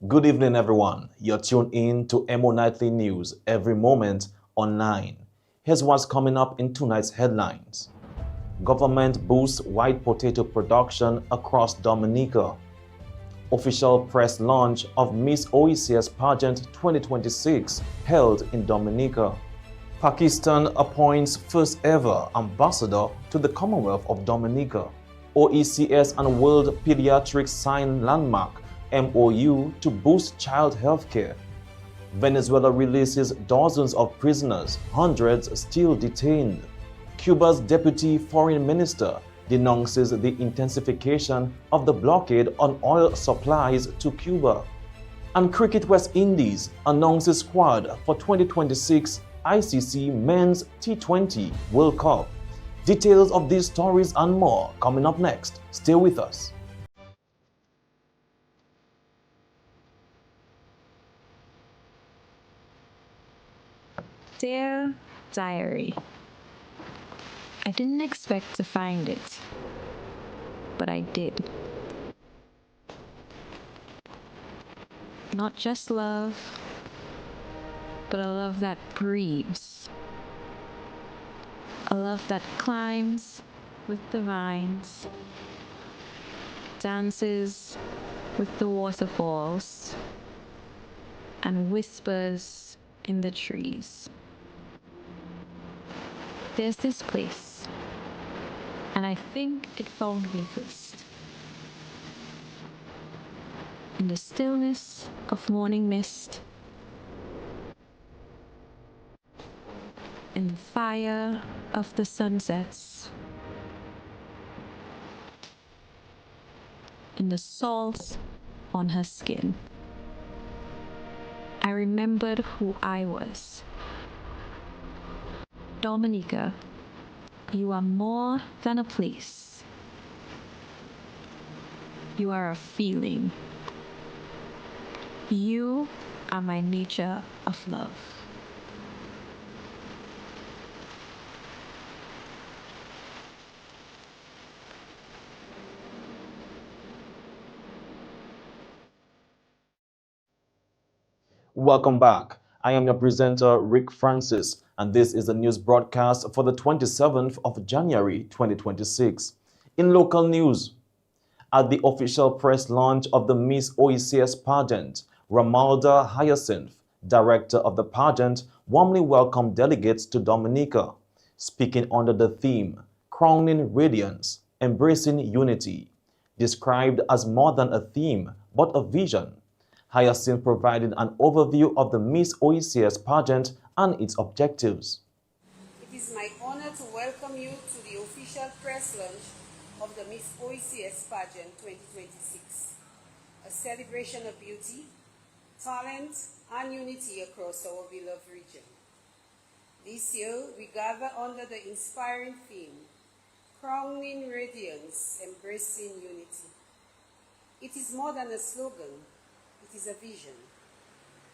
Good evening, everyone. You're tuned in to Nightly News every moment online. Here's what's coming up in tonight's headlines. Government boosts white potato production across Dominica. Official press launch of Miss OECS pageant 2026 held in Dominica. Pakistan appoints first ever ambassador to the Commonwealth of Dominica. OECS and World Pediatrics sign landmark MOU to boost child health care. Venezuela releases dozens of prisoners, hundreds still detained. Cuba's deputy foreign minister denounces the intensification of the blockade on oil supplies to Cuba. And Cricket West Indies announces squad for 2026 ICC Men's T20 World Cup. Details of these stories and more coming up next. Stay with us. Dear Diary, I didn't expect to find it, but I did. Not just love, but a love that breathes. A love that climbs with the vines, dances with the waterfalls, and whispers in the trees. There's this place, and I think it found me first. In the stillness of morning mist, in the fire of the sunsets, in the salt on her skin, I remembered who I was. Dominica, you are more than a place. You are a feeling. You are my nature of love. Welcome back. I am your presenter, Rick Francis, and this is the news broadcast for the 27th of January 2026. In local news, at the official press launch of the Miss OECS pageant, Ramalda Hyacinth, director of the pageant, warmly welcomed delegates to Dominica, speaking under the theme, Crowning Radiance, Embracing Unity, described as more than a theme, but a vision. Hyacinth provided an overview of the Miss OECS pageant and its objectives. It is my honor to welcome you to the official press launch of the Miss OECS pageant 2026, a celebration of beauty, talent, and unity across our beloved region. This year, we gather under the inspiring theme, Crowning Radiance, Embracing Unity. It is more than a slogan. It is a vision.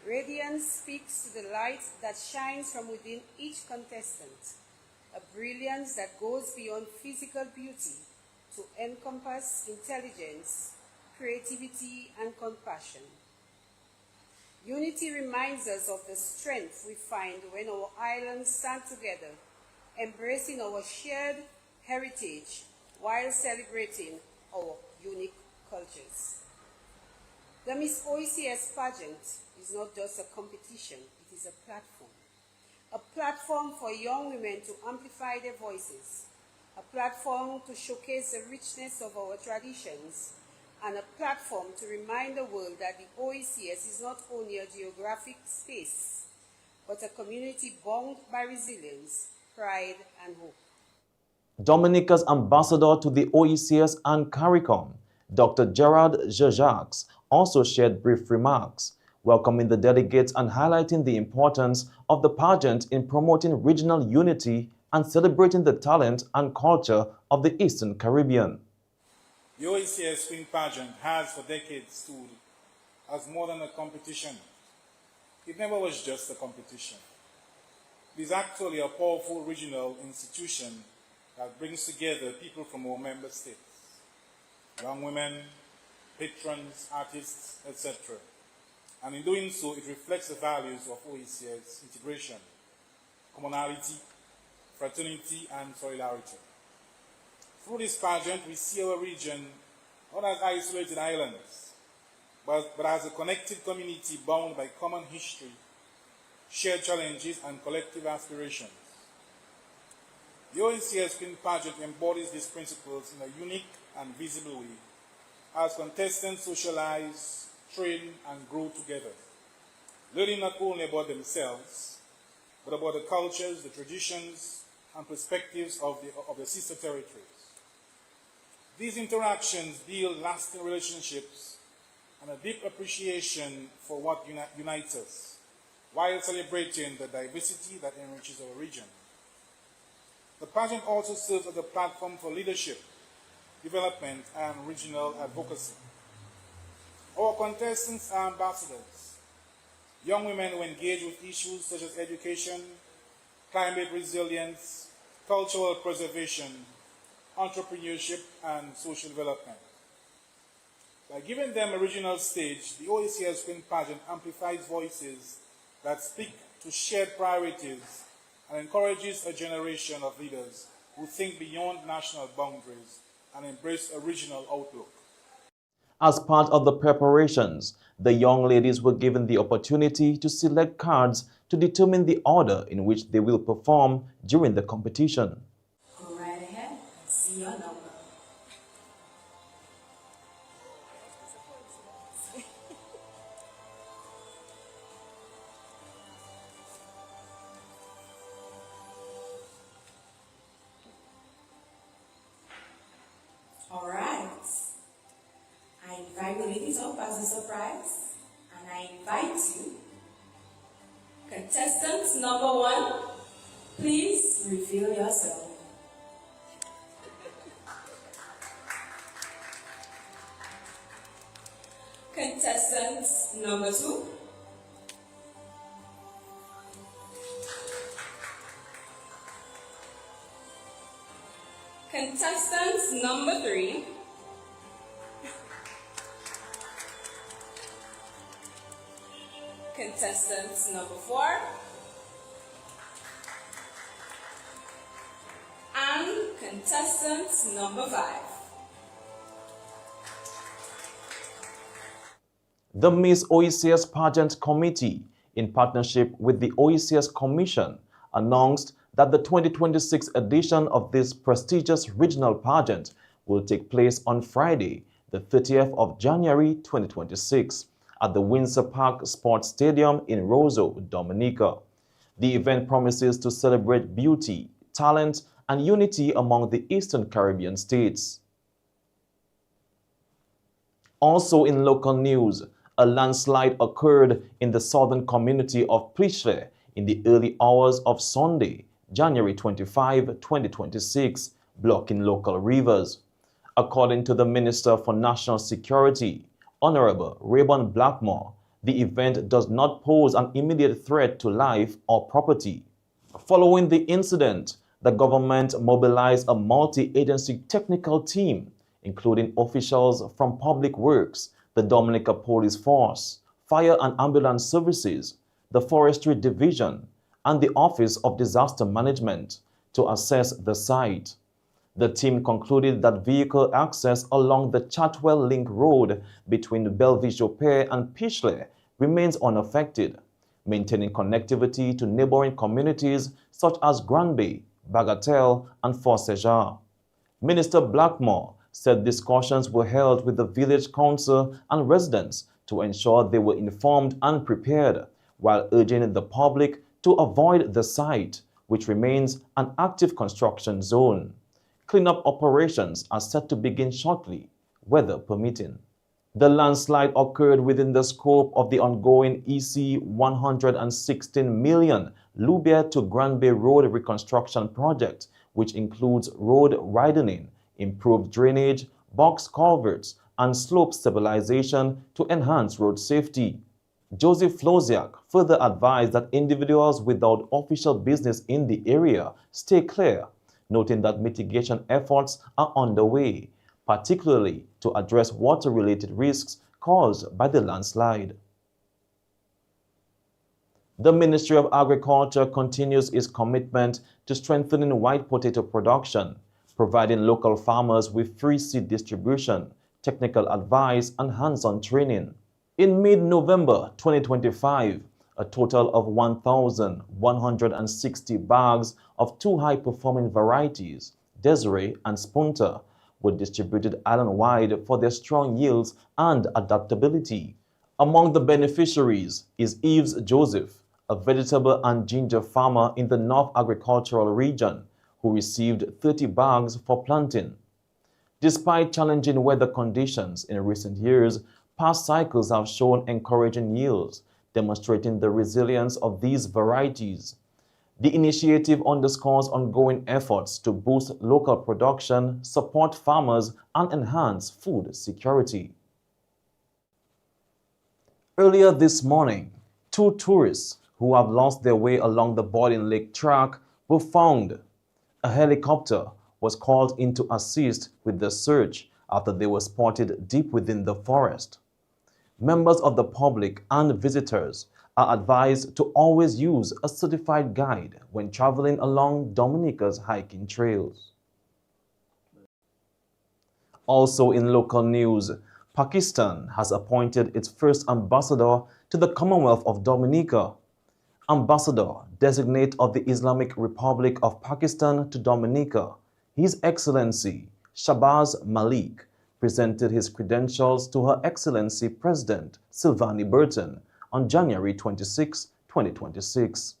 Radiance speaks to the light that shines from within each contestant, a brilliance that goes beyond physical beauty to encompass intelligence, creativity, and compassion. Unity reminds us of the strength we find when our islands stand together, embracing our shared heritage while celebrating our unique cultures. The Miss OECS pageant is not just a competition, it is a platform for young women to amplify their voices, a platform to showcase the richness of our traditions, and a platform to remind the world that the OECS is not only a geographic space, but a community bound by resilience, pride, and hope. Dominica's ambassador to the OECS and CARICOM, Dr. Gerard Jacques, also shared brief remarks, welcoming the delegates and highlighting the importance of the pageant in promoting regional unity and celebrating the talent and culture of the Eastern Caribbean. The OECS Spring Pageant has for decades stood as more than a competition. It never was just a competition. It is actually a powerful regional institution that brings together people from our member states, young women, patrons, artists, etc. And in doing so, it reflects the values of OECS integration, commonality, fraternity, and solidarity. Through this pageant, we see our region not as isolated islands, but as a connected community bound by common history, shared challenges, and collective aspirations. The OECS Spring Pageant embodies these principles in a unique and visible way, as contestants socialize, train, and grow together, learning not only about themselves, but about the cultures, the traditions, and perspectives of the sister territories. These interactions build lasting relationships and a deep appreciation for what unites us, while celebrating the diversity that enriches our region. The pageant also serves as a platform for leadership, development, and regional advocacy. Our contestants are ambassadors, young women who engage with issues such as education, climate resilience, cultural preservation, entrepreneurship, and social development. By giving them a regional stage, the OECS Spring Pageant amplifies voices that speak to shared priorities and encourages a generation of leaders who think beyond national boundaries and embrace a regional outlook. As part of the preparations, the young ladies were given the opportunity to select cards to determine the order in which they will perform during the competition. Go right ahead, see your number. All right. I invite the ladies up as a surprise, and I invite you, contestant number 1, please reveal yourself. Contestant number 2. Contestant number 3. Contestant number 4. And contestant number 5. The Miss OECS Pageant Committee, in partnership with the OECS Commission, announced that the 2026 edition of this prestigious regional pageant will take place on Friday, the 30th of January 2026, at the Windsor Park Sports Stadium in Roseau, Dominica. The event promises to celebrate beauty, talent, and unity among the Eastern Caribbean states. Also in local news, a landslide occurred in the southern community of Pichelin in the early hours of Sunday, January 25, 2026, blocking local rivers. According to the Minister for National Security, Honorable Rayburn Blackmore, the event does not pose an immediate threat to life or property. Following the incident, the government mobilized a multi-agency technical team, including officials from Public Works, the Dominica Police Force, Fire and Ambulance Services, the Forestry Division, and the Office of Disaster Management to assess the site. The team concluded that vehicle access along the Chatwell Link Road between Belviso Pier and Pichelin remains unaffected, maintaining connectivity to neighboring communities such as Grand Bay, Bagatelle, and Fort Sejar. Minister Blackmore said discussions were held with the village council and residents to ensure they were informed and prepared, while urging the public to avoid the site, which remains an active construction zone. Cleanup operations are set to begin shortly, weather permitting. The landslide occurred within the scope of the ongoing EC 116 million Loubier to Granby Road reconstruction project, which includes road widening, improved drainage, box culverts, and slope stabilization to enhance road safety. Joseph Flosiak further advised that individuals without official business in the area stay clear, noting that mitigation efforts are underway, particularly to address water-related risks caused by the landslide. The Ministry of Agriculture continues its commitment to strengthening white potato production, providing local farmers with free seed distribution, technical advice, and hands-on training. In mid-November 2025, a total of 1,160 bags of two high-performing varieties, Desiree and Spunter, were distributed island-wide for their strong yields and adaptability. Among the beneficiaries is Eves Joseph, a vegetable and ginger farmer in the North Agricultural Region, who received 30 bags for planting. Despite challenging weather conditions in recent years, past cycles have shown encouraging yields, demonstrating the resilience of these varieties. The initiative underscores ongoing efforts to boost local production, support farmers, and enhance food security. Earlier this morning, two tourists who have lost their way along the Boiling Lake track were found. A helicopter was called in to assist with the search after they were spotted deep within the forest. Members of the public and visitors are advised to always use a certified guide when traveling along Dominica's hiking trails. Also in local news, Pakistan has appointed its first ambassador to the Commonwealth of Dominica. Ambassador designate of the Islamic Republic of Pakistan to Dominica, His Excellency Shahbaz Malik, presented his credentials to Her Excellency President Sylvanie Burton on January 26, 2026.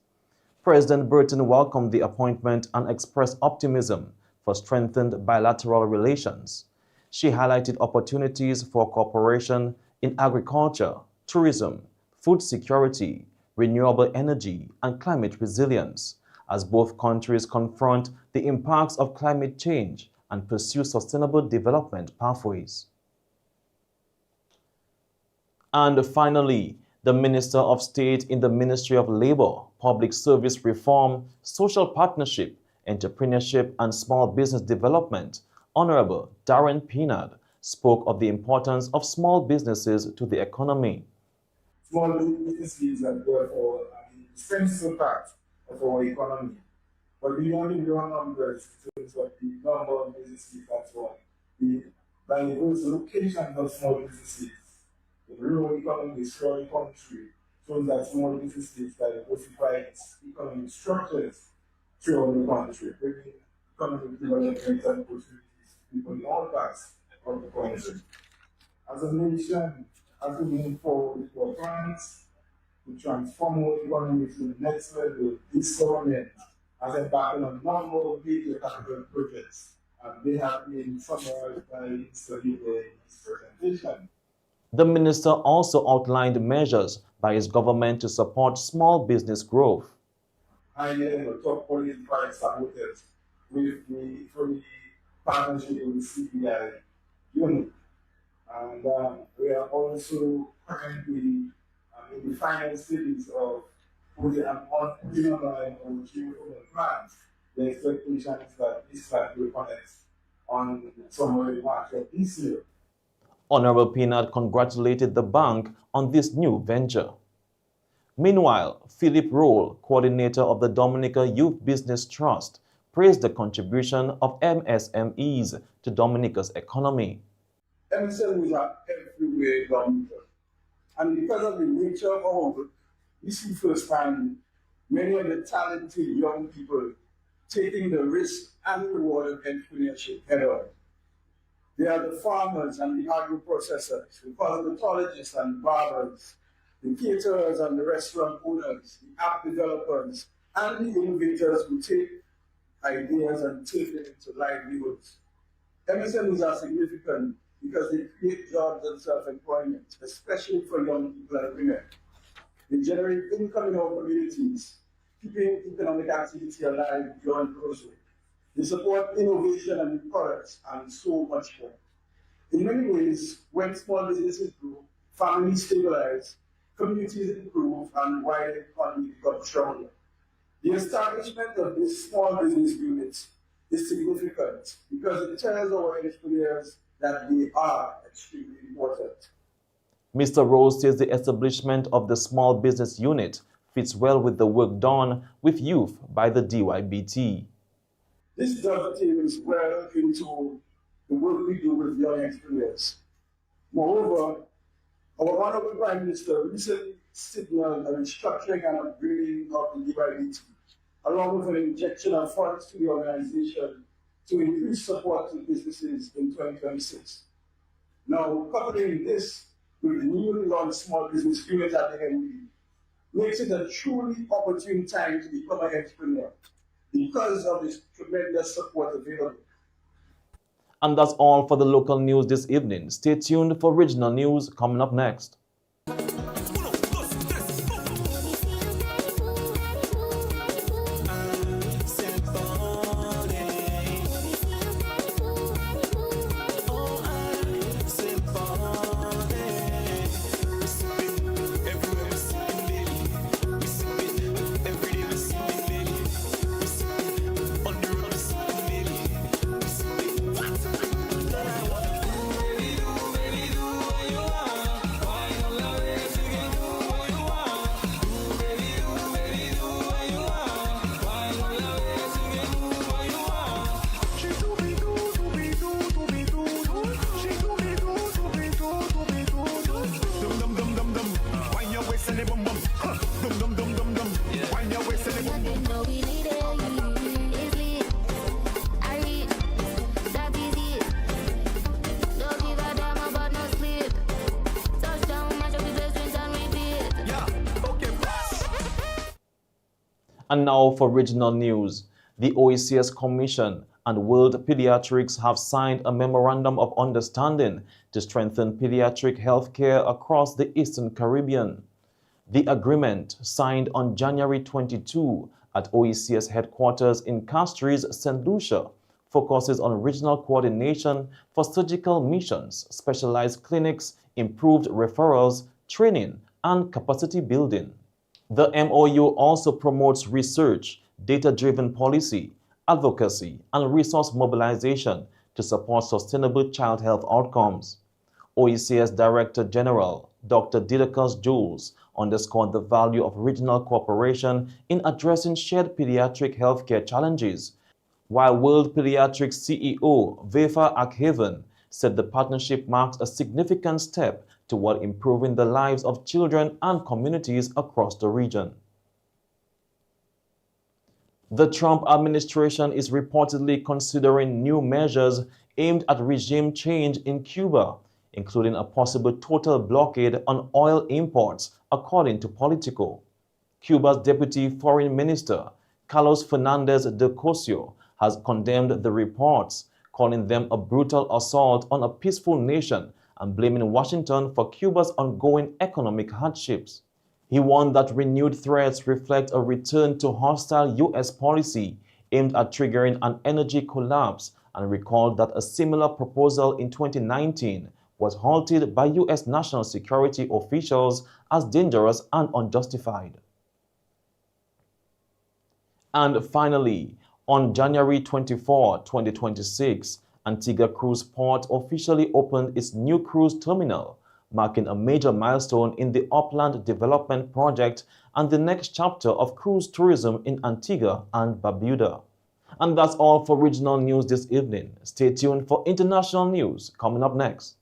President Burton welcomed the appointment and expressed optimism for strengthened bilateral relations. She highlighted opportunities for cooperation in agriculture, tourism, food security, renewable energy, and climate resilience, as both countries confront the impacts of climate change and pursue sustainable development pathways. And finally, the Minister of State in the Ministry of Labor, Public Service Reform, Social Partnership, Entrepreneurship, and Small Business Development, Honorable Darren Pinard, spoke of the importance of small businesses to the economy. Small businesses are therefore an essential part of our economy. But we only run numbers in terms of the number of businesses and so on. By those locations of small businesses, the rural economy is growing country shows that small businesses diversify its economic structures throughout the country, bringing economic development and opportunities to people in all parts of the country. As a nation, as we move forward with our plans to transform our economy to the next level, this government has embarked on a number of major capital projects, and they have been summarized by Mr. Leader in his presentation. The minister also outlined measures by his government to support small business growth. High-end top quality products are noted with the partnership with CBI unit. And we are also currently in the final stages of putting on geothermal plans. The expectation is that this site will connect on somewhere in March of this year. Honorable Pinard congratulated the bank on this new venture. Meanwhile, Philip Roll, coordinator of the Dominica Youth Business Trust, praised the contribution of MSMEs to Dominica's economy. MSMEs are everywhere in Dominica. And because of the nature of our work, we see firsthand many of the talented young people taking the risk and reward of entrepreneurship head on. They are the farmers and the agro-processors, the cosmetologists and barbers, the caterers and the restaurant owners, the app developers, and the innovators who take ideas and turn them into livelihoods. MSMEs are significant because they create jobs and self-employment, especially for young people and women. They generate income in our communities, keeping economic activity alive beyond closure. They support innovation and new products and so much more. In many ways, when small businesses grow, families stabilize, communities improve, and wider economy becomes stronger. The establishment of this small business unit is significant because it tells our entrepreneurs that they are extremely important. Mr. Rose says the establishment of the small business unit fits well with the work done with youth by the DYBT. This dovetails well into the work we do with young entrepreneurs. Moreover, our Honorable Prime Minister recently signaled a restructuring and upgrading of the DYBT, along with an injection of funds to the organization to increase support to businesses in 2026. Now, coupling this with the newly launched small business unit at the NB makes it a truly opportune time to become an entrepreneur because of this tremendous support available. And that's all for the local news this evening. Stay tuned for regional news coming up next. And now for regional news. The OECS Commission and World Pediatrics have signed a memorandum of understanding to strengthen pediatric health care across the Eastern Caribbean. The agreement, signed on January 22 at OECS headquarters in Castries, St. Lucia, focuses on regional coordination for surgical missions, specialized clinics, improved referrals, training, and capacity building. The MOU also promotes research, data-driven policy, advocacy, and resource mobilization to support sustainable child health outcomes. OECS Director General Dr. Didacus Jules underscored the value of regional cooperation in addressing shared pediatric healthcare challenges, while World Pediatrics CEO Vefa Akhavan said the partnership marks a significant step toward improving the lives of children and communities across the region. The Trump administration is reportedly considering new measures aimed at regime change in Cuba, including a possible total blockade on oil imports, according to Politico. Cuba's Deputy Foreign Minister, Carlos Fernandez de Cosio, has condemned the reports, calling them a brutal assault on a peaceful nation and blaming Washington for Cuba's ongoing economic hardships. He warned that renewed threats reflect a return to hostile U.S. policy aimed at triggering an energy collapse, and recalled that a similar proposal in 2019 was halted by U.S. national security officials as dangerous and unjustified. And finally, on January 24, 2026, Antigua Cruise Port officially opened its new cruise terminal, marking a major milestone in the Upland Development Project and the next chapter of cruise tourism in Antigua and Barbuda. And that's all for regional news this evening. Stay tuned for international news coming up next.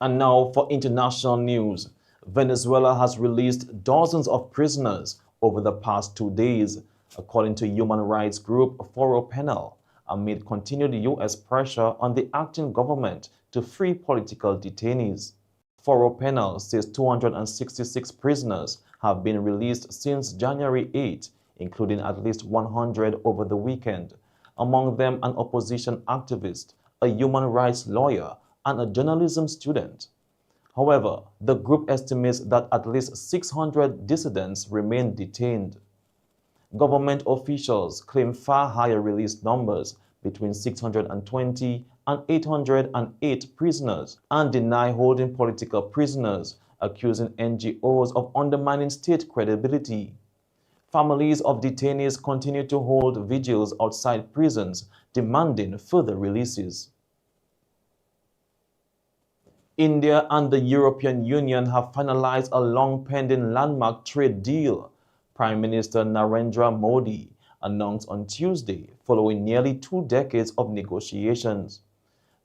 And now for international news. Venezuela has released dozens of prisoners over the past 2 days, according to human rights group Foro Penal, amid continued U.S. pressure on the acting government to free political detainees. Foro Penal says 266 prisoners have been released since January 8, including at least 100 over the weekend, among them an opposition activist, a human rights lawyer, and a journalism student. However, the group estimates that at least 600 dissidents remain detained. Government officials claim far higher release numbers, between 620 and 808 prisoners, and deny holding political prisoners, accusing NGOs of undermining state credibility. Families of detainees continue to hold vigils outside prisons, demanding further releases. India and the European Union have finalized a long-pending landmark trade deal, Prime Minister Narendra Modi announced on Tuesday, following nearly 2 decades of negotiations.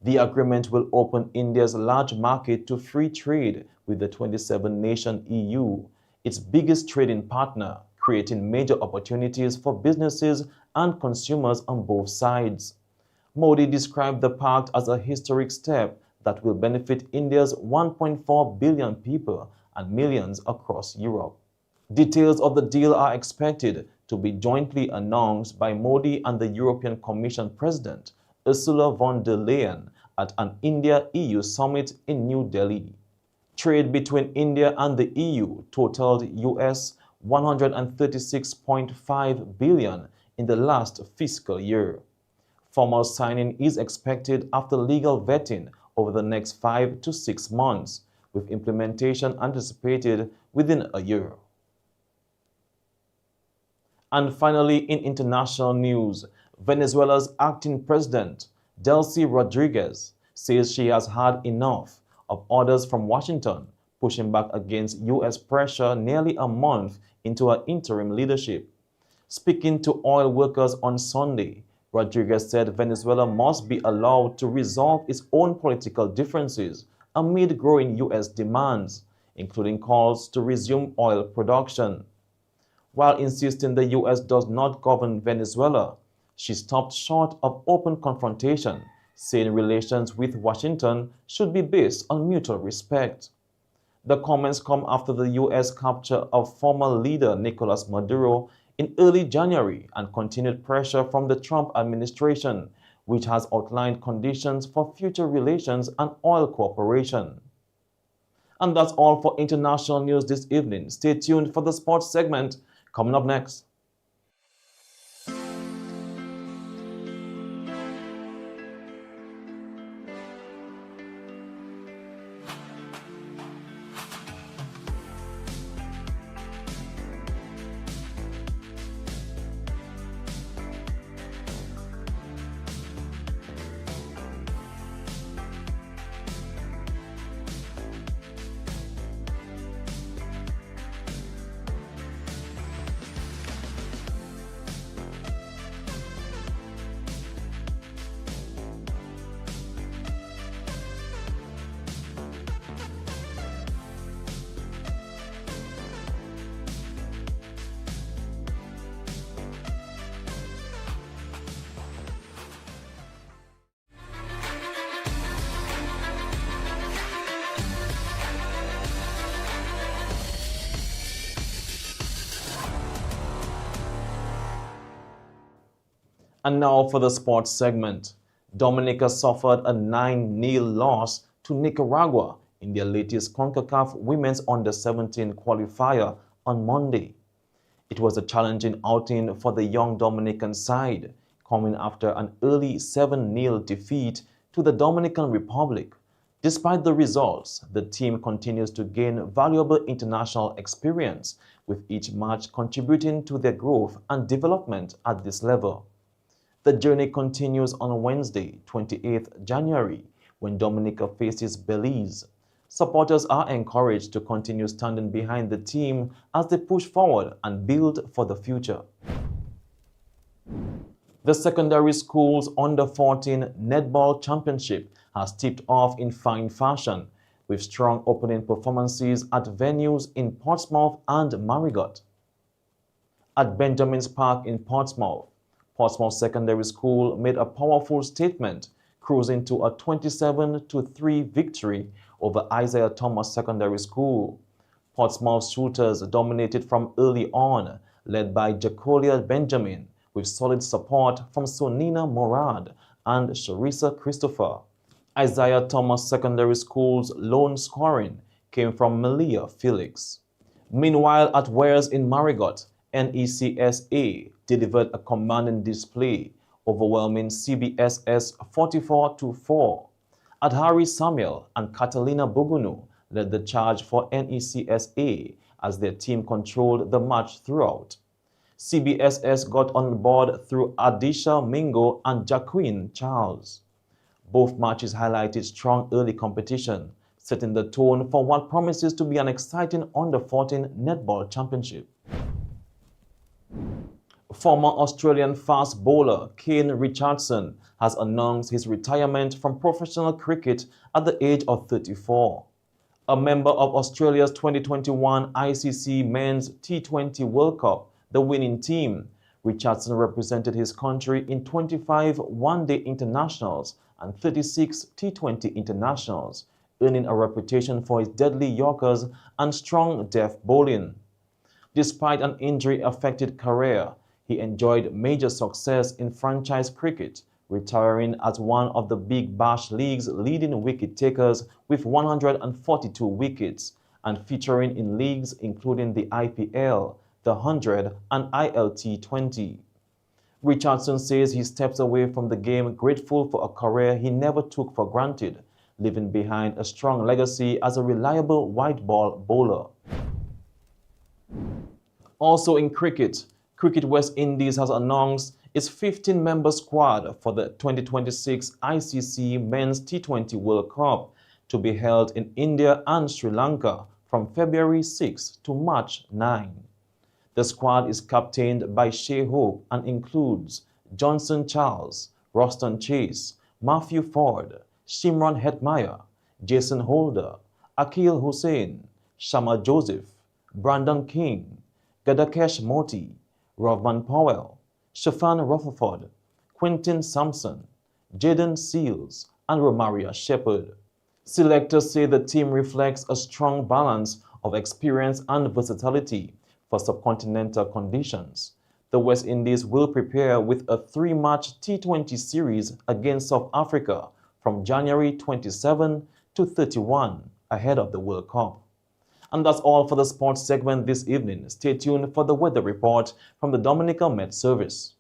The agreement will open India's large market to free trade with the 27-nation EU, its biggest trading partner, creating major opportunities for businesses and consumers on both sides. Modi described the pact as a historic step that will benefit India's 1.4 billion people and millions across Europe. Details of the deal are expected to be jointly announced by Modi and the European Commission President, Ursula von der Leyen, at an India-EU summit in New Delhi. Trade between India and the EU totaled US $136.5 billion in the last fiscal year. Formal signing is expected after legal vetting over the next 5 to 6 months, with implementation anticipated within a year. And finally, in international news, Venezuela's acting president, Delcy Rodriguez, says she has had enough of orders from Washington pushing back against U.S. pressure nearly a month into her interim leadership. Speaking to oil workers on Sunday, Rodriguez said Venezuela must be allowed to resolve its own political differences amid growing U.S. demands, including calls to resume oil production. While insisting the U.S. does not govern Venezuela, she stopped short of open confrontation, saying relations with Washington should be based on mutual respect. The comments come after the U.S. capture of former leader Nicolas Maduro in early January and continued pressure from the Trump administration, which has outlined conditions for future relations and oil cooperation. And that's all for international news this evening. Stay tuned for the sports segment coming up next. And now for the sports segment. Dominica suffered a 9-0 loss to Nicaragua in their latest CONCACAF Women's Under-17 qualifier on Monday. It was a challenging outing for the young Dominican side, coming after an early 7-0 defeat to the Dominican Republic. Despite the results, the team continues to gain valuable international experience, with each match contributing to their growth and development at this level. The journey continues on Wednesday, 28th January, when Dominica faces Belize. Supporters are encouraged to continue standing behind the team as they push forward and build for the future. The secondary school's Under-14 Netball Championship has tipped off in fine fashion. with strong opening performances at venues in Portsmouth and Marigot. At Benjamin's Park in Portsmouth, Portsmouth Secondary School made a powerful statement, cruising to a 27-3 victory over Isaiah Thomas Secondary School. Portsmouth shooters dominated from early on, led by Jacolia Benjamin, with solid support from Sonina Morad and Sharissa Christopher. Isaiah Thomas Secondary School's lone scoring came from Melia Felix. Meanwhile, at Wares in Marigot, NECSA delivered a commanding display, overwhelming CBSS 44-4. Adhari Samuel and Catalina Bugunu led the charge for NECSA as their team controlled the match throughout. CBSS got on board through Adisha Mingo and Jacqueline Charles. Both matches highlighted strong early competition, setting the tone for what promises to be an exciting under-14 netball championship. Former Australian fast bowler Kane Richardson has announced his retirement from professional cricket at the age of 34. A member of Australia's 2021 ICC Men's T20 World Cup, the winning team, Richardson represented his country in 25 one-day internationals and 36 T20 internationals, earning a reputation for his deadly yorkers and strong death bowling. Despite an injury-affected career, he enjoyed major success in franchise cricket, retiring as one of the Big Bash League's leading wicket-takers with 142 wickets, and featuring in leagues including the IPL, the 100 and ILT 20. Richardson says he steps away from the game grateful for a career he never took for granted, leaving behind a strong legacy as a reliable white ball bowler. Also in cricket, Cricket West Indies has announced its 15-member squad for the 2026 ICC Men's T20 World Cup to be held in India and Sri Lanka from February 6 to March 9. The squad is captained by Shea Hope and includes Johnson Charles, Roston Chase, Matthew Ford, Shimron Hetmeyer, Jason Holder, Akil Hussain, Shama Joseph, Brandon King, Gadakesh Moti, Rovman Powell, Shafan Rutherford, Quentin Sampson, Jaden Seals, and Romaria Shepherd. Selectors say the team reflects a strong balance of experience and versatility for subcontinental conditions. The West Indies will prepare with a 3-match T20 series against South Africa from January 27 to 31 ahead of the World Cup. And that's all for the sports segment this evening. Stay tuned for the weather report from the Dominica Met Service.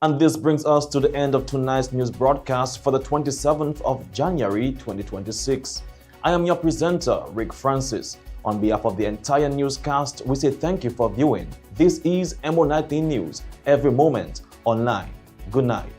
And this brings us to the end of tonight's news broadcast for the 27th of January 2026. I am your presenter, Rick Francis. On behalf of the entire newscast, we say thank you for viewing. This is EmoNightly News, every moment online. Good night.